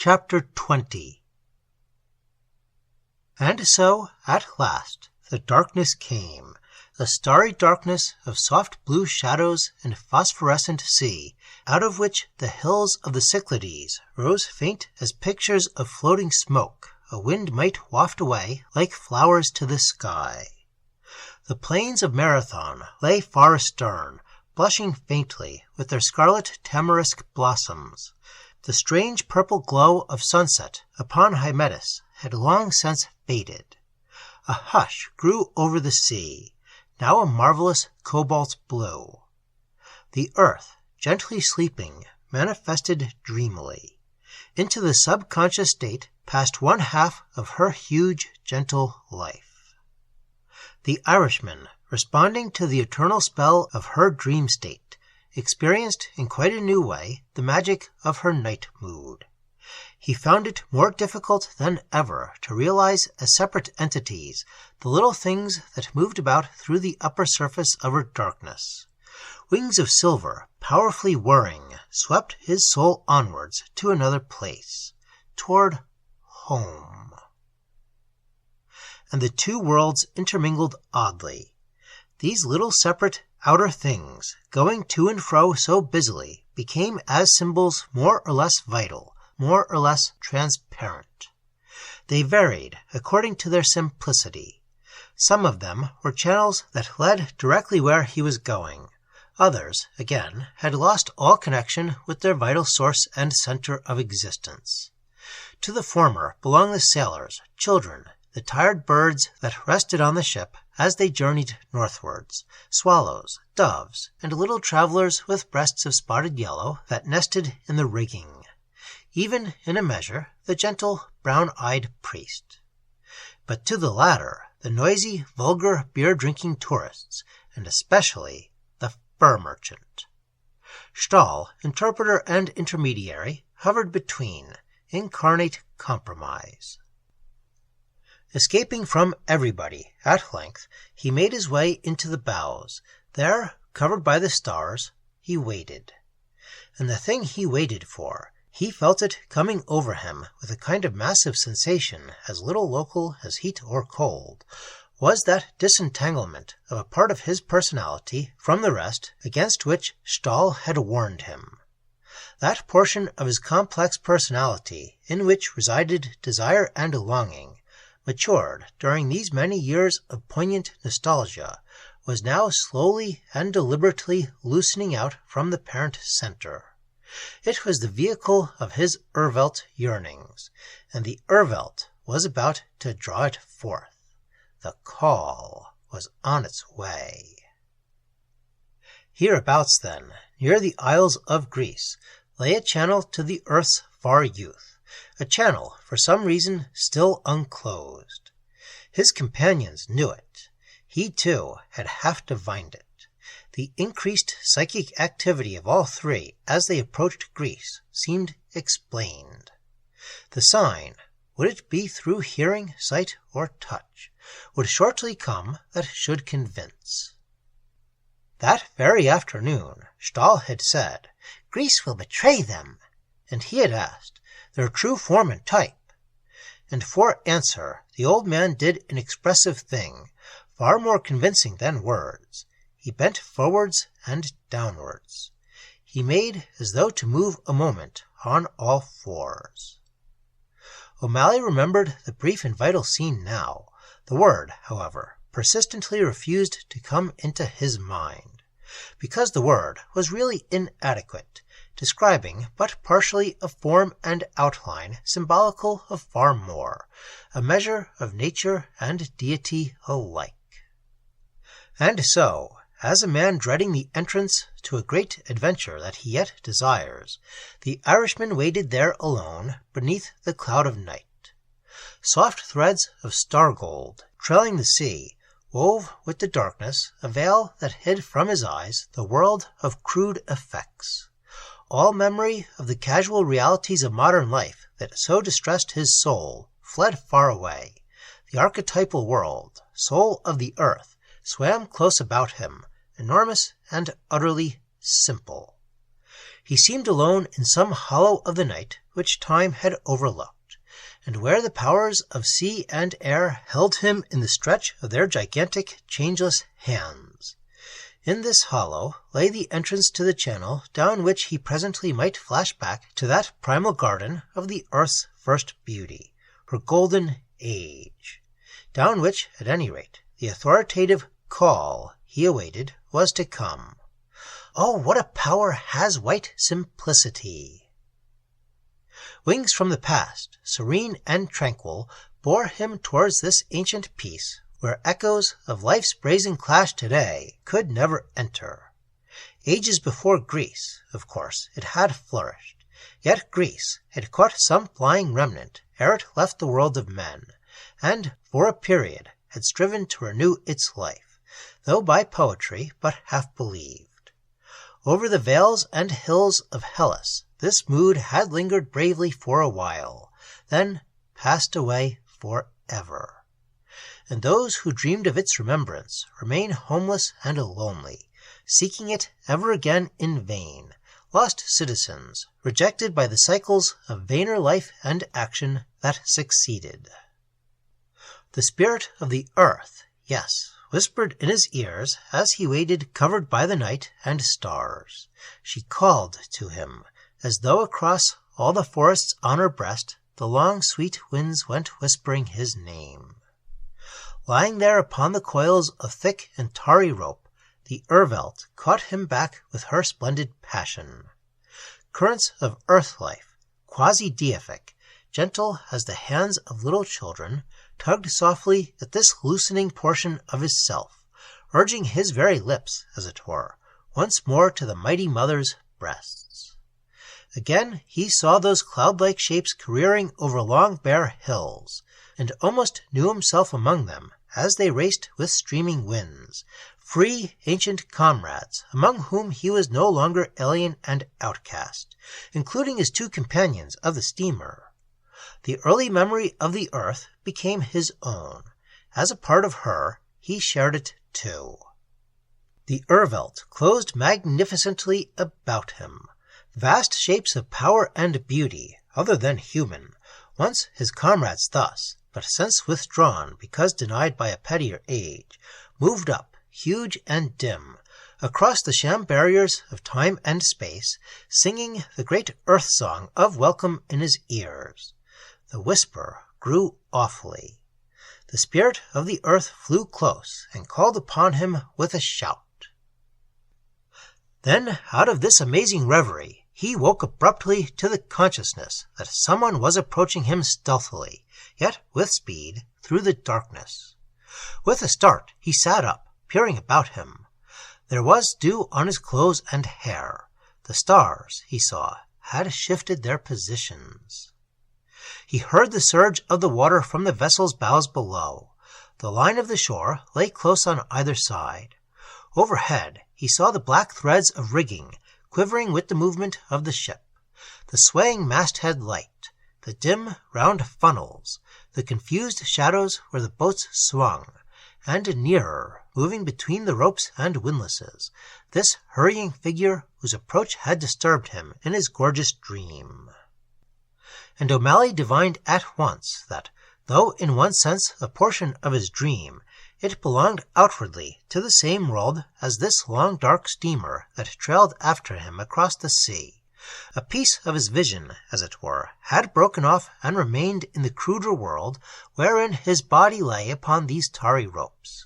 Chapter 20. And so, at last, the darkness came, the starry darkness of soft blue shadows and phosphorescent sea, out of which the hills of the Cyclades rose faint as pictures of floating smoke a wind might waft away like flowers to the sky. The plains of Marathon lay far astern, blushing faintly with their scarlet tamarisk blossoms. The strange purple glow of sunset upon Hymettus had long since faded. A hush grew over the sea, now a marvelous cobalt blue. The earth, gently sleeping, manifested dreamily. Into the subconscious state passed one half of her huge, gentle life. The Irishman, responding to the eternal spell of her dream state, experienced in quite a new way the magic of her night mood. He found it more difficult than ever to realize as separate entities the little things that moved about through the upper surface of her darkness. Wings of silver, powerfully whirring, swept his soul onwards to another place, toward home. And the two worlds intermingled oddly. These little separate outer things, going to and fro so busily, became as symbols more or less vital, more or less transparent. They varied according to their simplicity. Some of them were channels that led directly where he was going. Others, again, had lost all connection with their vital source and center of existence. To the former belong the sailors, children, the tired birds that rested on the ship as they journeyed northwards, swallows, doves, and little travelers with breasts of spotted yellow that nested in the rigging. Even, in a measure, the gentle, brown-eyed priest. But to the latter, the noisy, vulgar, beer-drinking tourists, and especially the fur merchant. Stahl, interpreter and intermediary, hovered between, incarnate compromise. Escaping from everybody, at length, he made his way into the bows. There, covered by the stars, he waited. And the thing he waited for, he felt it coming over him with a kind of massive sensation as little local as heat or cold, was that disentanglement of a part of his personality from the rest against which Stahl had warned him. That portion of his complex personality in which resided desire and longing, matured during these many years of poignant nostalgia, was now slowly and deliberately loosening out from the parent center. It was the vehicle of his Urvelt yearnings, and the Urvelt was about to draw it forth. The call was on its way. Hereabouts, then, near the Isles of Greece, lay a channel to the earth's far youth, a channel, for some reason, still unclosed. His companions knew it. He, too, had half divined it. The increased psychic activity of all three as they approached Greece seemed explained. The sign, would it be through hearing, sight, or touch, would shortly come that should convince. That very afternoon, Stahl had said, "Greece will betray them," and he had asked, "Their true form and type?" And for answer, the old man did an expressive thing, far more convincing than words. He bent forwards and downwards. He made as though to move a moment on all fours. O'Malley remembered the brief and vital scene now. The word, however, persistently refused to come into his mind, because the word was really inadequate, describing but partially a form and outline symbolical of far more, a measure of nature and deity alike. And so, as a man dreading the entrance to a great adventure that he yet desires, the Irishman waited there alone beneath the cloud of night. Soft threads of star-gold, trailing the sea, wove with the darkness a veil that hid from his eyes the world of crude effects. All memory of the casual realities of modern life that so distressed his soul fled far away. The archetypal world, soul of the earth, swam close about him, enormous and utterly simple. He seemed alone in some hollow of the night which time had overlooked, and where the powers of sea and air held him in the stretch of their gigantic, changeless hands. In this hollow lay the entrance to the channel down which he presently might flash back to that primal garden of the earth's first beauty, her golden age, down which, at any rate, the authoritative call he awaited was to come. Oh, what a power has white simplicity! Wings from the past, serene and tranquil, bore him towards this ancient peace, where echoes of life's brazen clash today could never enter. Ages before Greece, of course, it had flourished, yet Greece had caught some flying remnant ere it left the world of men, and for a period had striven to renew its life, though by poetry but half believed. Over the vales and hills of Hellas this mood had lingered bravely for a while, then passed away forever. And those who dreamed of its remembrance remain homeless and lonely, seeking it ever again in vain, lost citizens, rejected by the cycles of vainer life and action that succeeded. The spirit of the earth, yes, whispered in his ears as he waited covered by the night and stars. She called to him, as though across all the forests on her breast the long sweet winds went whispering his name. Lying there upon the coils of thick and tarry rope, the Urvelt caught him back with her splendid passion. Currents of earth life, quasi-deific, gentle as the hands of little children, tugged softly at this loosening portion of his self, urging his very lips, as it were, once more to the mighty mother's breasts. Again he saw those cloud-like shapes careering over long bare hills, and almost knew himself among them as they raced with streaming winds, free ancient comrades, among whom he was no longer alien and outcast, including his two companions of the steamer. The early memory of the earth became his own. As a part of her, he shared it too. The Urvelt closed magnificently about him. Vast shapes of power and beauty, other than human, once his comrades thus, but since withdrawn because denied by a pettier age, moved up, huge and dim, across the sham barriers of time and space, singing the great earth song of welcome in his ears. The whisper grew awfully. The spirit of the earth flew close and called upon him with a shout. Then, out of this amazing reverie, he woke abruptly to the consciousness that someone was approaching him stealthily, yet with speed, through the darkness. With a start, he sat up, peering about him. There was dew on his clothes and hair. The stars, he saw, had shifted their positions. He heard the surge of the water from the vessel's bows below. The line of the shore lay close on either side. Overhead, he saw the black threads of rigging quivering with the movement of the ship, the swaying masthead light, the dim, round funnels, the confused shadows where the boats swung, and nearer, moving between the ropes and windlasses, this hurrying figure whose approach had disturbed him in his gorgeous dream. And O'Malley divined at once that, though in one sense a portion of his dream, it belonged outwardly to the same world as this long dark steamer that trailed after him across the sea. A piece of his vision, as it were, had broken off and remained in the cruder world wherein his body lay upon these tarry ropes.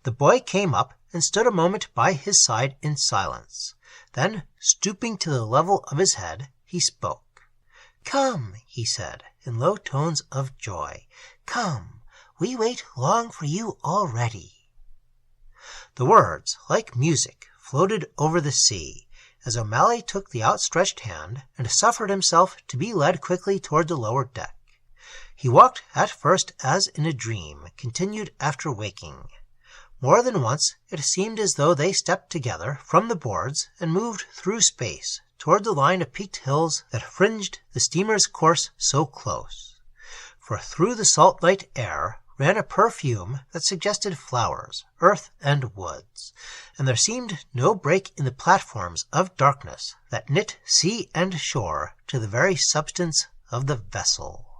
The boy came up and stood a moment by his side in silence. Then, stooping to the level of his head, he spoke. "Come," he said, in low tones of joy. "Come. We wait long for you already." The words, like music, floated over the sea, as O'Malley took the outstretched hand and suffered himself to be led quickly toward the lower deck. He walked at first as in a dream, continued after waking. More than once it seemed as though they stepped together from the boards and moved through space toward the line of peaked hills that fringed the steamer's course so close. For through the salt night air ran a perfume that suggested flowers, earth, and woods, and there seemed no break in the platforms of darkness that knit sea and shore to the very substance of the vessel.